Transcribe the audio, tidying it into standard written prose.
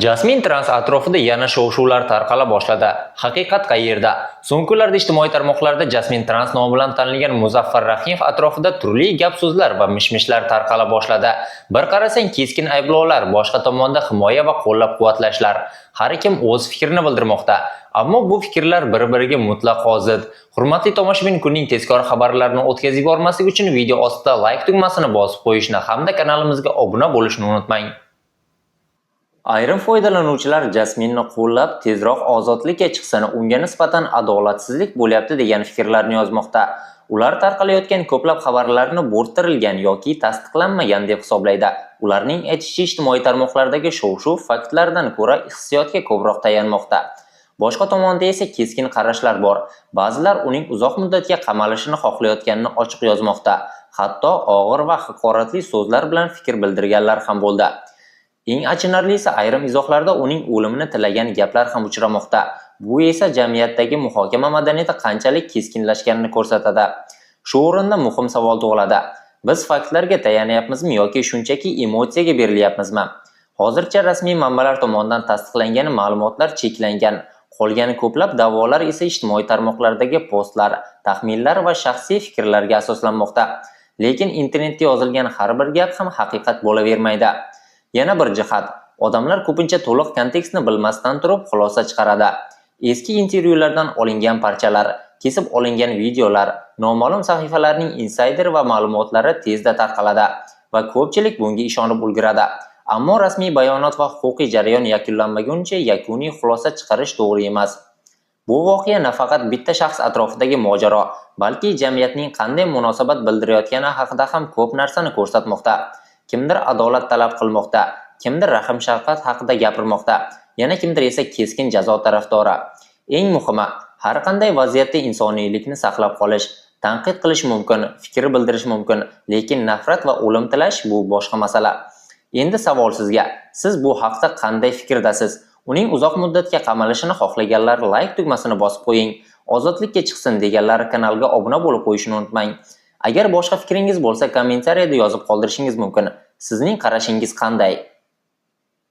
Jasmin Trans atrofida yana shov-shuvlar tarqala boshladi. Haqiqat qayerda? So'nggi kunlarda ijtimoiy tarmoqlarda Jasmin Trans nomi bilan tanilgan Muzaffar Rahimov atrofida turli gap-so'zlar va mish-mishlar tarqala boshladi. Bir qarasang keskin ayblovlar, boshqa tomonda himoya va qo'llab-quvvatlashlar. Har kim o'z fikrini bildirmoqda. Ammo bu fikrlar bir-biriga mutlaqo zid. Hurmatli tomoshabin, kunning tezkor xabarlarini o'tkazib yubormaslik uchun video ostida like tugmasini bosib qo'yishni hamda kanalimizga obuna bo'lishni unutmang. Ayrim foydalanuvchilar Jasminni qo'llab, tezroq ozodlikka chiqsa, unga nisbatan adolatsizlik bo'lyapti degan fikrlarni yozmoqda. Ular tarqalayotgan ko'plab xabarlarni bo'rttirilgan yoki tasdiqlanmagan deb hisoblaydi. Ularning aytishicha, ijtimoiy tarmoqlardagi shov-shuv faktlardan ko'ra hissiyotga ko'proq tayanmoqda. Boshqa tomonda esa keskin qarashlar bor. Ba'zilar uning uzoq muddatga qamalishini xohlayotganini ochiq yozmoqda. Hatto og'ir va haqoratli so'zlar bilan fikr bildirganlar ham bo'ldi. Eng achinarlisi, ayrim izohlarda uning o'limini tilagan gaplar ham uchramoqda. Bu esa jamiyatdagi muhokama madaniyati qanchalik keskinlashganini ko'rsatadi. Shu o'rinda muhim savol tug'iladi. Biz faktlarga tayanyapmizmi yoki shunchaki emotsiyaga berilyapmizmi? Hozircha rasmiy manbalar tomonidan tasdiqlangan ma'lumotlar cheklangan. Qolgan ko'plab da'volar esa ijtimoiy tarmoqlardagi postlar, taxminlar va shaxsiy fikrlarga asoslanmoqda. Lekin internetda yozilgan har bir gap ham haqiqat bo'lavermaydi. Yana bir jihat, odamlar ko'pincha to'liq kontekstni bilmasdan turib xulosa chiqaradi. Eski intervyulardan olingan parchalar, kesib olingan videolar, noma'lum sahifalarning insider va ma'lumotlari tezda tarqaladi va ko'pchilik bunga ishonib ulguradi. Ammo rasmiy bayonot va huquqiy jarayon yakunlanmaguncha yakuniy xulosa chiqarish to'g'ri emas. Bu voqea nafaqat bitta shaxs atrofidagi mojaro, balki jamiyatning qanday munosabat bildirayotgani haqida ham ko'p narsani ko'rsatmoqda. Kimdir adolat talab qilmoqda, kimdir rahm-shafqat haqida gapirmoqda, yana kimdir esa keskin jazo tarafdori. Eng muhimi, har qanday vaziyatda insoniylikni saqlab qolish, tanqid qilish mumkin, fikr bildirish mumkin, lekin nafrat va o'lim tilash bu boshqa masala. Endi savol sizga, siz bu haqda qanday fikrdasiz? Uning uzoq muddatga qamalishini xohlaganlar like tugmasini bosib qo'ying. Ozodlikka chiqsin deganlar kanalga obuna bo'lib qo'yishni unutmang. Agar boshqa fikringiz bo'lsa, kommentariyada yozib qoldirishingiz mumkin. Sizning qarashingiz qanday?